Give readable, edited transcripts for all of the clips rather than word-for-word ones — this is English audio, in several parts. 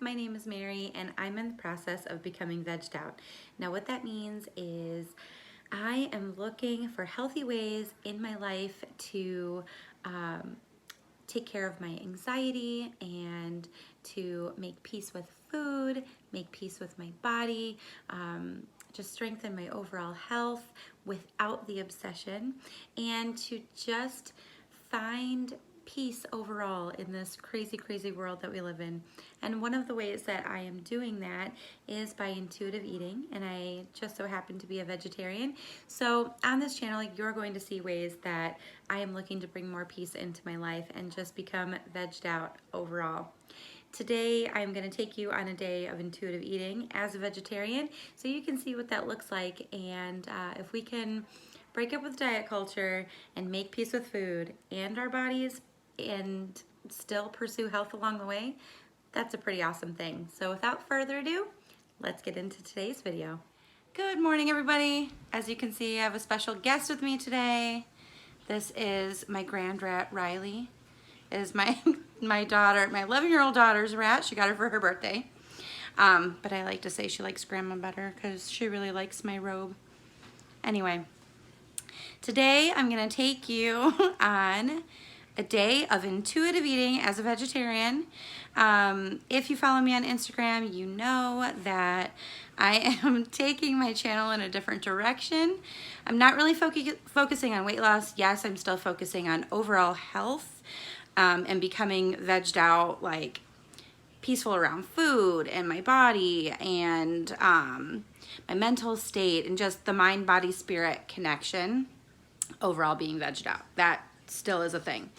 my name is Mary and I'm in the process of becoming vegged out. Now what that means is I am looking for healthy ways in my life to take care of my anxiety and to make peace with food, make peace with my body, just strengthen my overall health without the obsession, and to just find peace overall in this crazy, crazy world that we live in. And one of the ways that I am doing that is by intuitive eating, and I just so happen to be a vegetarian. So on this channel, you're going to see ways that I am looking to bring more peace into my life and just become vegged out overall. Today, I'm going to take you on a day of intuitive eating as a vegetarian so you can see what that looks like, and if we can break up with diet culture and make peace with food and our bodies and still pursue health along the way, that's a pretty awesome thing. So without further ado, let's get into today's video. Good morning, everybody. As you can see, I have a special guest with me today. This is my grand rat, Riley. It is my daughter, my 11-year-old daughter's rat. She got her for her birthday. But I like to say she likes Grandma better because she really likes my robe. Anyway, today I'm going to take you on a day of intuitive eating as a vegetarian. If you follow me on Instagram, you know that I am taking my channel in a different direction. I'm not really focusing on weight loss. Yes, I'm still focusing on overall health and becoming vegged out, like peaceful around food and my body and my mental state and just the mind, body, spirit connection. Overall being vegged out. That still is a thing.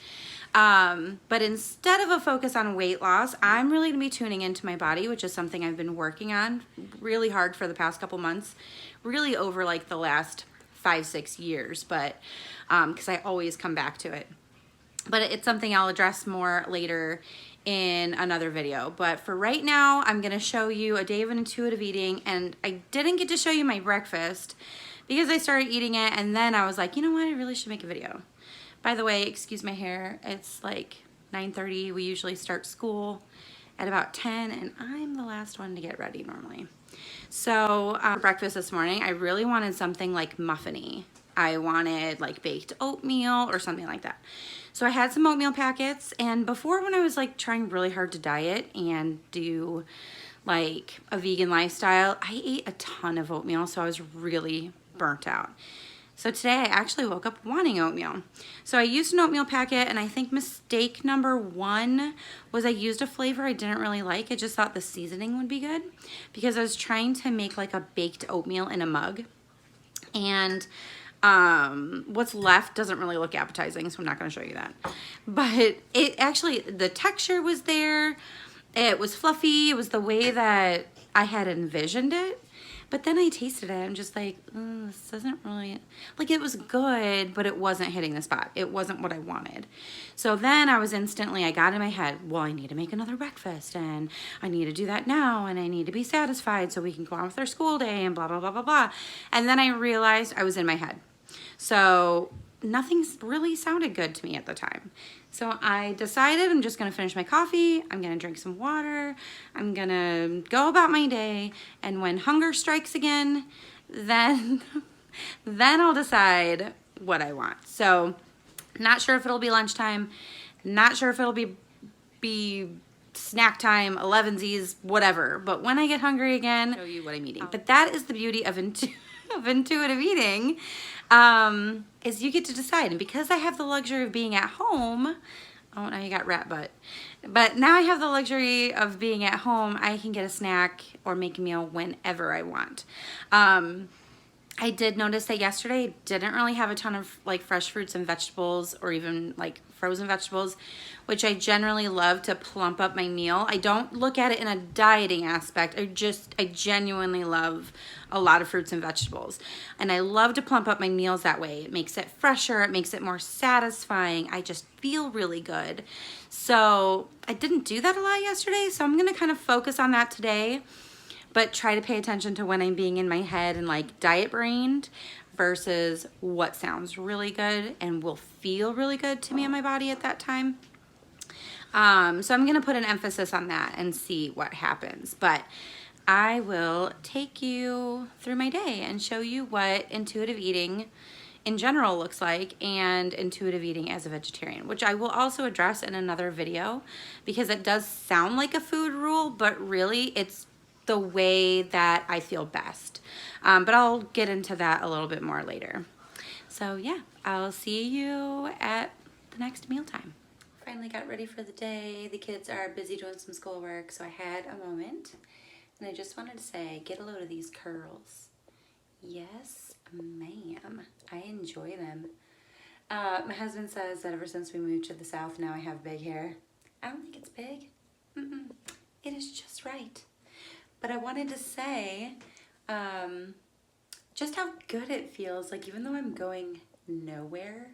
But instead of a focus on weight loss, I'm really going to be tuning into my body, which is something I've been working on really hard for the past couple months, really over like the last 5-6 years, but because I always come back to it. But it's something I'll address more later in another video. But for right now, I'm going to show you a day of intuitive eating, and I didn't get to show you my breakfast because I started eating it, and then I was like, you know what, I really should make a video. By the way, excuse my hair, it's like 9:30. We usually start school at about 10, and I'm the last one to get ready normally. So breakfast this morning, I really wanted something like muffiny. I wanted like baked oatmeal or something like that. So I had some oatmeal packets, and before, when I was like trying really hard to diet and do like a vegan lifestyle, I ate a ton of oatmeal, so I was really burnt out. So today I actually woke up wanting oatmeal. So I used an oatmeal packet, and I think mistake number one was I used a flavor I didn't really like. I just thought the seasoning would be good because I was trying to make like a baked oatmeal in a mug, and what's left doesn't really look appetizing, so I'm not going to show you that. But it actually, the texture was there. It was fluffy. It was the way that I had envisioned it. But then I tasted it. I'm just like, this doesn't really, like, it was good, but it wasn't hitting the spot. It wasn't what I wanted. So then I got in my head, well, I need to make another breakfast, and I need to do that now, and I need to be satisfied so we can go on with our school day, and blah, blah, blah, blah, blah. And then I realized I was in my head. So nothing's really sounded good to me at the time. So I decided I'm just going to finish my coffee. I'm going to drink some water. I'm going to go about my day. And when hunger strikes again, then I'll decide what I want. So not sure if it'll be lunchtime. Not sure if it'll be snack time, 11sies, whatever. But when I get hungry again, I'll show you what I'm eating. But that is the beauty of intuitive eating, is you get to decide. And because I have the luxury of being at home, oh, now you got rat butt. But now I have the luxury of being at home, I can get a snack or make a meal whenever I want. I did notice that yesterday I didn't really have a ton of like fresh fruits and vegetables or even like frozen vegetables, which I generally love to plump up my meal. I don't look at it in a dieting aspect. I genuinely love a lot of fruits and vegetables. And I love to plump up my meals that way. It makes it fresher. It makes it more satisfying. I just feel really good. So I didn't do that a lot yesterday. So I'm going to kind of focus on that today, but try to pay attention to when I'm being in my head and like diet brained versus what sounds really good and will feel really good to me and my body at that time. So I'm going to put an emphasis on that and see what happens. But I will take you through my day and show you what intuitive eating in general looks like and intuitive eating as a vegetarian, which I will also address in another video because it does sound like a food rule, but really it's the way that I feel best. But I'll get into that a little bit more later. So yeah, I'll see you at the next mealtime. Finally got ready for the day. The kids are busy doing some schoolwork, so I had a moment. And I just wanted to say, get a load of these curls. Yes, ma'am. I enjoy them. My husband says that ever since we moved to the South, now I have big hair. I don't think it's big. It is just right. But I wanted to say just how good it feels. Like, even though I'm going nowhere,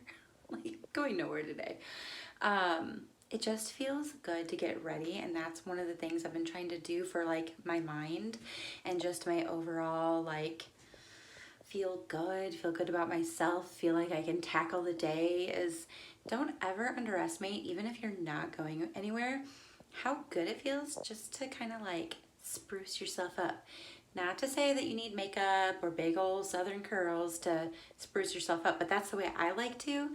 like going nowhere today, it just feels good to get ready. And that's one of the things I've been trying to do for like my mind and just my overall like feel good about myself, feel like I can tackle the day. Is don't ever underestimate, even if you're not going anywhere, how good it feels just to kind of like spruce yourself up. Not to say that you need makeup or big old southern curls to spruce yourself up, but that's the way I like to.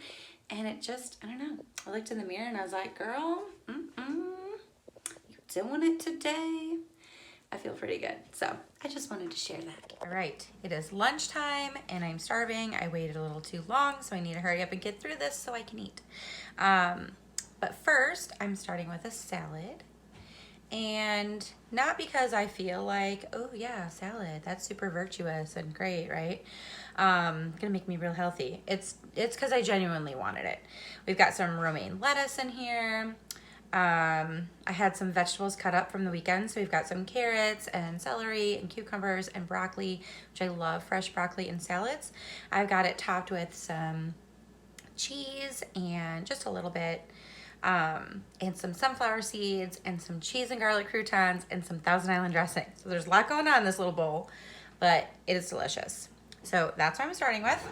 And it just, I don't know, I looked in the mirror and I was like, girl, you're doing it today. I feel pretty good. So I just wanted to share that. All right, it is lunchtime and I'm starving. I waited a little too long, so I need to hurry up and get through this so I can eat. But first, I'm starting with a salad. And not because I feel like, oh yeah, salad, that's super virtuous and great, right? Gonna make me real healthy. It's because I genuinely wanted it. We've got some romaine lettuce in here. I had some vegetables cut up from the weekend, so we've got some carrots and celery and cucumbers and broccoli, which I love fresh broccoli in salads. I've got it topped with some cheese and just a little bit, and some sunflower seeds and some cheese and garlic croutons and some Thousand Island dressing. So there's a lot going on in this little bowl, but it is delicious. So that's what I'm starting with.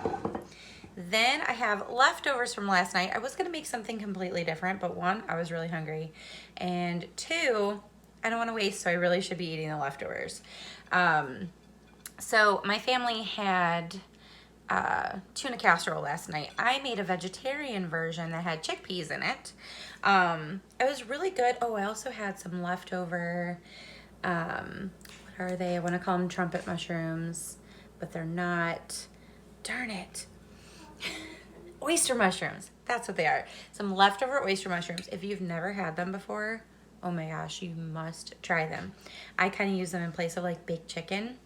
Then I have leftovers from last night. I was going to make something completely different, but one, I was really hungry. And two, I don't want to waste, so I really should be eating the leftovers. So my family had tuna casserole last night. I made a vegetarian version that had chickpeas in it. It was really good. Oh, I also had some leftover, what are they? I want to call them trumpet mushrooms, but they're not. Darn it. Oyster mushrooms. That's what they are. Some leftover oyster mushrooms. If you've never had them before, oh my gosh, you must try them. I kind of use them in place of like baked chicken.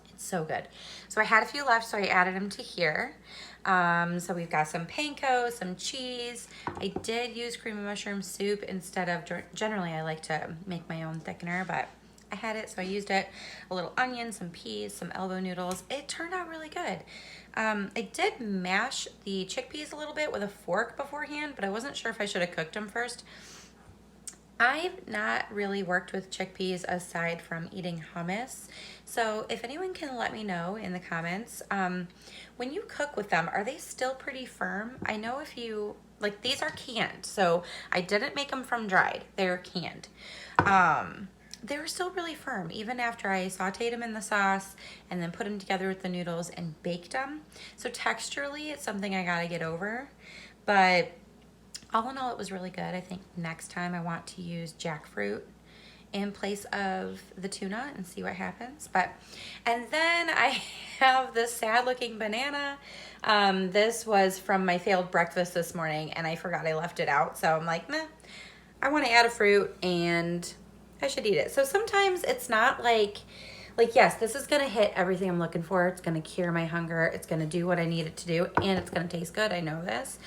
It's so good. So I had a few left, so I added them to here. So we've got some panko, some cheese. I did use cream of mushroom soup instead of, generally I like to make my own thickener, but I had it, so I used it. A little onion, some peas, some elbow noodles. It turned out really good. I did mash the chickpeas a little bit with a fork beforehand, but I wasn't sure if I should have cooked them first. I've not really worked with chickpeas aside from eating hummus. So if anyone can let me know in the comments, when you cook with them, are they still pretty firm? I know if you, like, these are canned, so I didn't make them from dried. They're canned. They were still really firm, even after I sauteed them in the sauce and then put them together with the noodles and baked them. So texturally, it's something I gotta get over. But all in all, it was really good. I think next time I want to use jackfruit in place of the tuna and see what happens. And then I have this sad looking banana. This was from my failed breakfast this morning and I forgot I left it out. So I'm like, meh, I want to add a fruit and I should eat it. So sometimes it's not like yes, this is gonna hit everything I'm looking for. It's gonna cure my hunger. It's gonna do what I need it to do, and it's gonna taste good. I know this.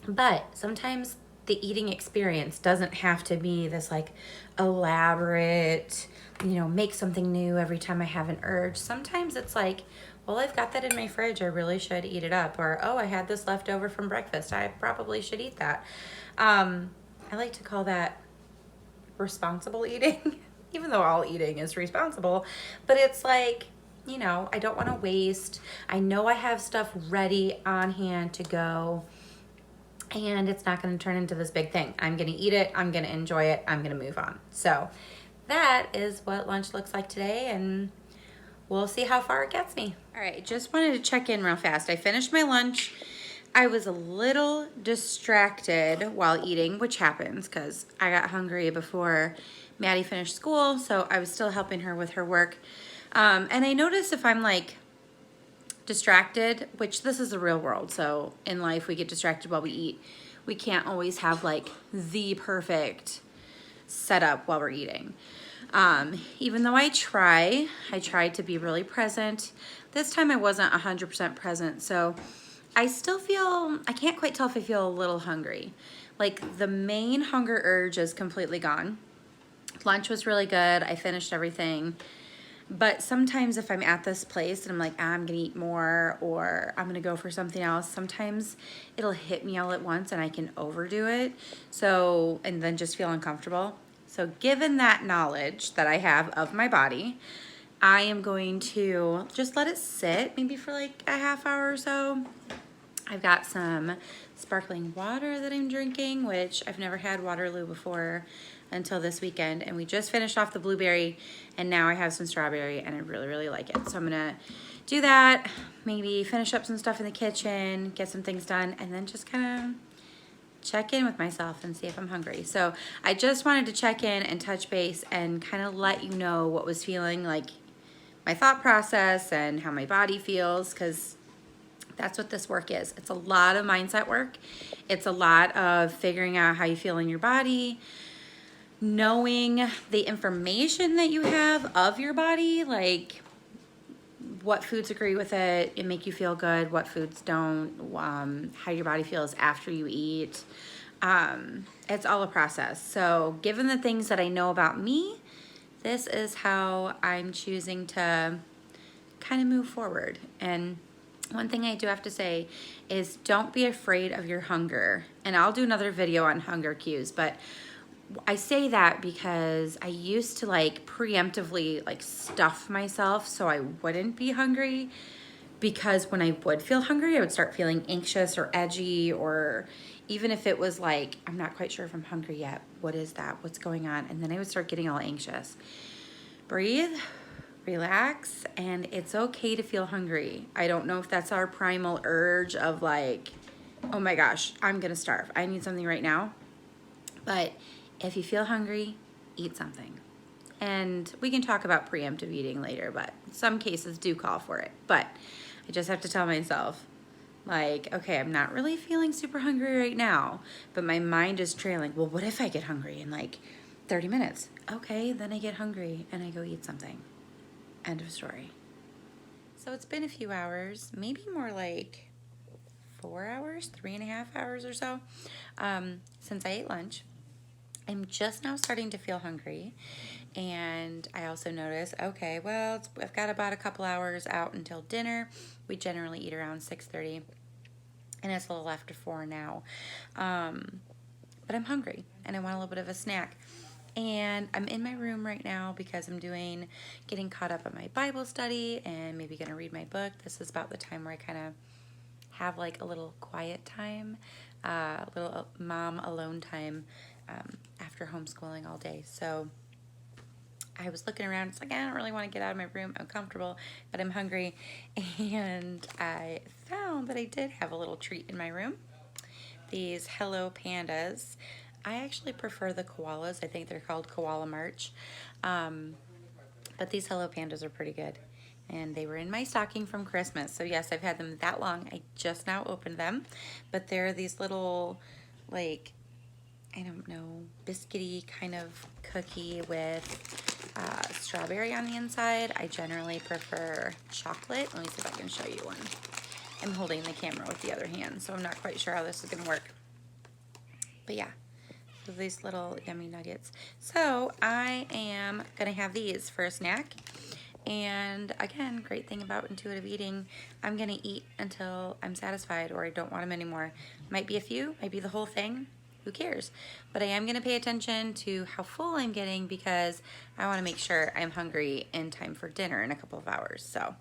But sometimes the eating experience doesn't have to be this like elaborate, make something new every time I have an urge. Sometimes it's like, well, I've got that in my fridge. I really should eat it up. Or, oh, I had this left over from breakfast. I probably should eat that. I like to call that responsible eating, even though all eating is responsible. But it's like, I don't want to waste. I know I have stuff ready on hand to go. and it's not going to turn into this big thing. I'm going to eat it. I'm going to enjoy it. I'm going to move on. So that is what lunch looks like today, and we'll see how far it gets me. All right, just wanted to check in real fast. I finished my lunch. I was a little distracted while eating, which happens because I got hungry before Maddie finished school, so I was still helping her with her work. And I noticed if I'm like distracted, which this is the real world, so in life we get distracted while we eat. We can't always have like the perfect setup while we're eating. Even though I try to be really present. This time I wasn't 100% present, so I still feel, I can't quite tell if I feel a little hungry. Like the main hunger urge is completely gone. Lunch was really good. I finished everything. But sometimes if I'm at this place and I'm like, I'm gonna eat more or I'm gonna go for something else, sometimes it'll hit me all at once and I can overdo it. So, and then just feel uncomfortable. So given that knowledge that I have of my body, I am going to just let it sit maybe for like a half hour or so. I've got some sparkling water that I'm drinking, which I've never had Waterloo before until this weekend. And we just finished off the blueberry and now I have some strawberry and I really, really like it. So I'm gonna do that, maybe finish up some stuff in the kitchen, get some things done, and then just kind of check in with myself and see if I'm hungry. So I just wanted to check in and touch base and kind of let you know what was feeling like, my thought process and how my body feels, because that's what this work is. It's a lot of mindset work. It's a lot of figuring out how you feel in your body, knowing the information that you have of your body, like what foods agree with it and make you feel good, what foods don't, how your body feels after you eat. It's all a process. So given the things that I know about me, this is how I'm choosing to kind of move forward. And one thing I do have to say is don't be afraid of your hunger. And I'll do another video on hunger cues, but I say that because I used to like preemptively like stuff myself so I wouldn't be hungry, because when I would feel hungry, I would start feeling anxious or edgy, or even if it was like, I'm not quite sure if I'm hungry yet. What is that? What's going on? And then I would start getting all anxious. Breathe, relax, and it's okay to feel hungry. I don't know if that's our primal urge of like, oh my gosh, I'm gonna starve. I need something right now. But if you feel hungry, eat something. And we can talk about preemptive eating later, but some cases do call for it. But I just have to tell myself, like, okay, I'm not really feeling super hungry right now, but my mind is trailing. Well, what if I get hungry in like 30 minutes? Okay, then I get hungry and I go eat something. End of story. So it's been a few hours, maybe more like 4 hours, 3.5 hours or so, since I ate lunch. I'm just now starting to feel hungry, and I also notice, okay, well, I've got about a couple hours out until dinner. We generally eat around 6:30, and it's a little after 4 now. But I'm hungry, and I want a little bit of a snack. And I'm in my room right now because I'm getting caught up on my Bible study and maybe gonna read my book. This is about the time where I kind of have like a little quiet time, a little mom alone time after homeschooling all day. So I was looking around. It's like, I don't really want to get out of my room. I'm comfortable, but I'm hungry. And I found that I did have a little treat in my room. These Hello Pandas. I actually prefer the koalas. I think they're called Koala March. But these Hello Pandas are pretty good. And they were in my stocking from Christmas. So yes, I've had them that long. I just now opened them. But they're these little, like, I don't know, biscuity kind of cookie with strawberry on the inside. I generally prefer chocolate. Let me see if I can show you one. I'm holding the camera with the other hand, so I'm not quite sure how this is gonna work. But yeah, so these little yummy nuggets. So I am gonna have these for a snack. And again, great thing about intuitive eating, I'm gonna eat until I'm satisfied or I don't want them anymore. Might be a few, might be the whole thing. Who cares? But I am going to pay attention to how full I'm getting because I want to make sure I'm hungry in time for dinner in a couple of hours. So,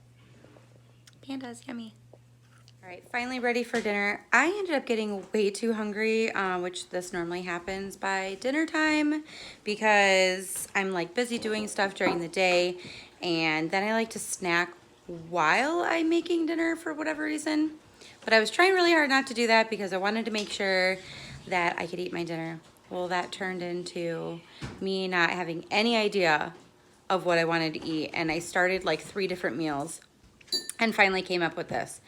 pandas, yummy. All right, finally ready for dinner. I ended up getting way too hungry, which this normally happens by dinner time because I'm like busy doing stuff during the day, and then I like to snack while I'm making dinner for whatever reason. But I was trying really hard not to do that because I wanted to make sure that I could eat my dinner. Well, that turned into me not having any idea of what I wanted to eat, and I started like 3 different meals and finally came up with this.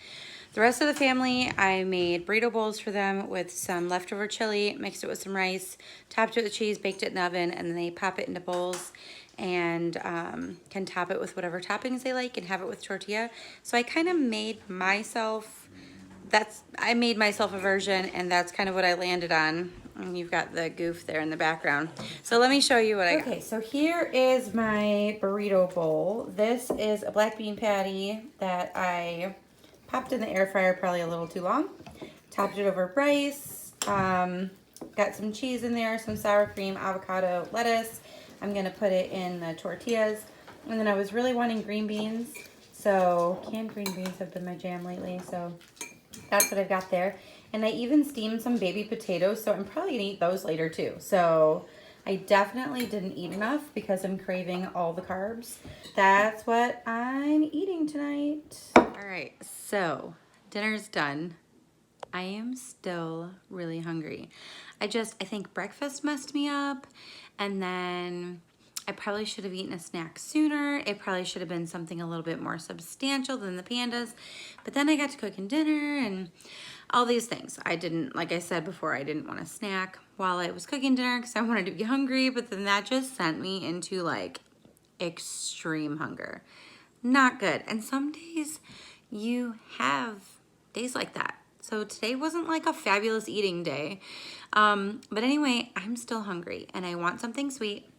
The rest of the family, I made burrito bowls for them with some leftover chili, mixed it with some rice, topped it with cheese, baked it in the oven, and then they pop it into bowls and can top it with whatever toppings they like and have it with tortilla. So I kind of made myself, I made myself a version, and that's kind of what I landed on. And you've got the goof there in the background. So let me show you what I got. Okay, so here is my burrito bowl. This is a black bean patty that I popped in the air fryer probably a little too long. Topped it over rice. Got some cheese in there, some sour cream, avocado, lettuce. I'm gonna put it in the tortillas. And then I was really wanting green beans. So canned green beans have been my jam lately. So that's what I've got there. And I even steamed some baby potatoes, so I'm probably gonna eat those later too. So I definitely didn't eat enough because I'm craving all the carbs. That's what I'm eating tonight. All right, so dinner's done. I am still really hungry. I think breakfast messed me up, and then I probably should have eaten a snack sooner. It probably should have been something a little bit more substantial than the pandas. But then I got to cooking dinner and all these things. Like I said before, I didn't want to snack while I was cooking dinner because I wanted to be hungry, but then that just sent me into like extreme hunger. Not good. And some days you have days like that. So today wasn't like a fabulous eating day. But anyway, I'm still hungry and I want something sweet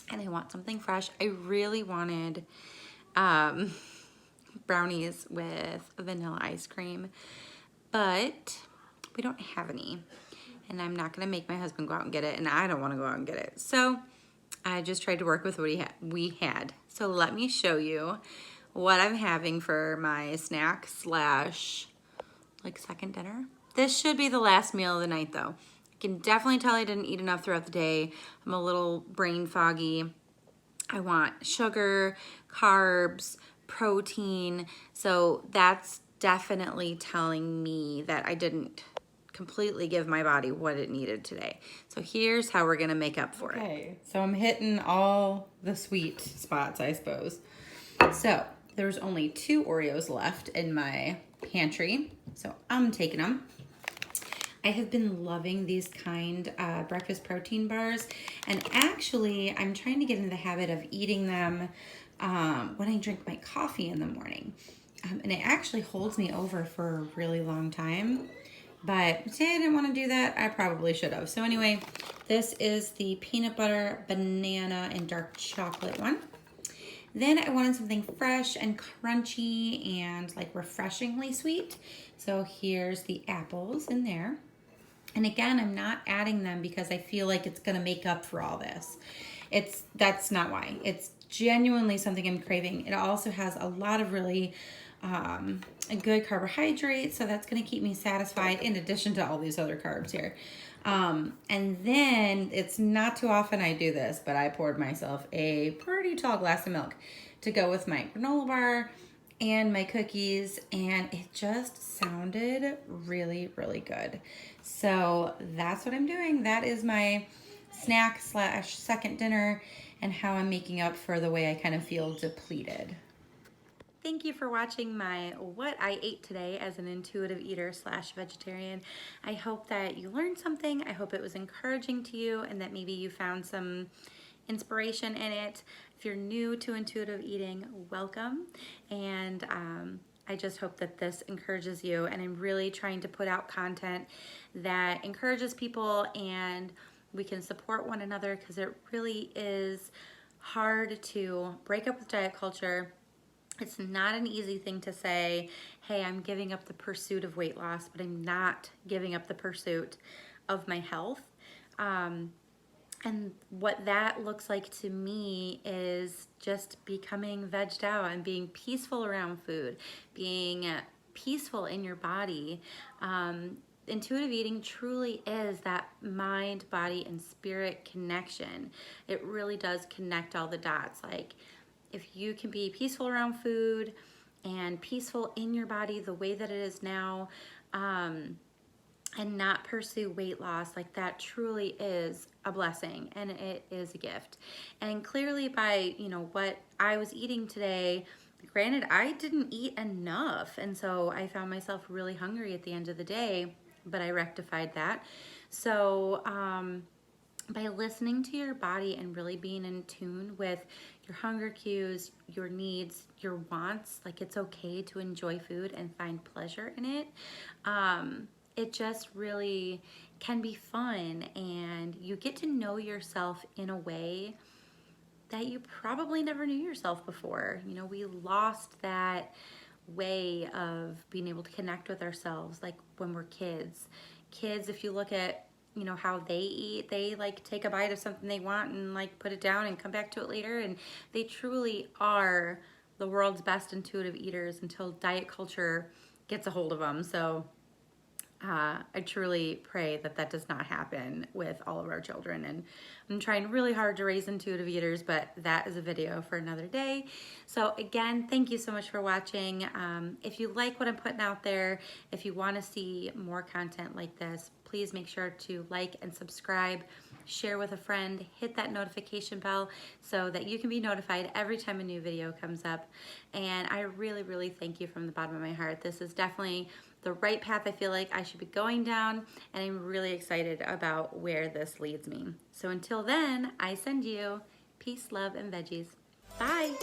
and I want something fresh. I really wanted brownies with vanilla ice cream, but we don't have any. And I'm not gonna make my husband go out and get it, and I don't wanna go out and get it. So I just tried to work with what we had. So let me show you what I'm having for my snack slash like second dinner. This should be the last meal of the night though. I can definitely tell I didn't eat enough throughout the day. I'm a little brain foggy. I want sugar, carbs, protein. So that's definitely telling me that I didn't completely give my body what it needed today. So here's how we're gonna make up for it. Okay, so I'm hitting all the sweet spots, I suppose. So there's only 2 Oreos left in my pantry, so I'm taking them. I have been loving these kind breakfast protein bars, and actually I'm trying to get into the habit of eating them when I drink my coffee in the morning. And it actually holds me over for a really long time. But today I didn't want to do that. I probably should have. So anyway, this is the peanut butter, banana, and dark chocolate one. Then I wanted something fresh and crunchy and like refreshingly sweet. So here's the apples in there. And again, I'm not adding them because I feel like it's gonna make up for all this. That's not why. It's genuinely something I'm craving. It also has a lot of really a good carbohydrates, so that's going to keep me satisfied in addition to all these other carbs here. And then it's not too often I do this, but I poured myself a pretty tall glass of milk to go with my granola bar and my cookies, and it just sounded really, really good. So that's what I'm doing. That is my snack slash second dinner and how I'm making up for the way I kind of feel depleted. Thank you for watching my what I ate today as an intuitive eater slash vegetarian. I hope that you learned something. I hope it was encouraging to you and that maybe you found some inspiration in it. If you're new to intuitive eating, welcome. And I just hope that this encourages you. And I'm really trying to put out content that encourages people and we can support one another because it really is hard to break up with diet culture. It's not an easy thing to say, hey, I'm giving up the pursuit of weight loss, but I'm not giving up the pursuit of my health. And what that looks like to me is just becoming vegged out and being peaceful around food, being peaceful in your body. Intuitive eating truly is that mind, body, and spirit connection. It really does connect all the dots. Like, if you can be peaceful around food and peaceful in your body the way that it is now, and not pursue weight loss, like that truly is a blessing and it is a gift. And clearly by, what I was eating today, granted, I didn't eat enough. And so I found myself really hungry at the end of the day, but I rectified that. So, by listening to your body and really being in tune with your hunger cues, your needs, your wants, like it's okay to enjoy food and find pleasure in it. It just really can be fun, and you get to know yourself in a way that you probably never knew yourself before. We lost that way of being able to connect with ourselves like when we're kids. Kids, if you look at how they eat, they like take a bite of something they want and like put it down and come back to it later, and they truly are the world's best intuitive eaters until diet culture gets a hold of them. So I truly pray that that does not happen with all of our children, and I'm trying really hard to raise intuitive eaters, but that is a video for another day. So again, thank you so much for watching. If you like what I'm putting out there, if you want to see more content like this, please make sure to like and subscribe, share with a friend, hit that notification bell so that you can be notified every time a new video comes up. And I really, really thank you from the bottom of my heart. This is definitely the right path I feel like I should be going down, and I'm really excited about where this leads me. So until then, I send you peace, love, and veggies. Bye.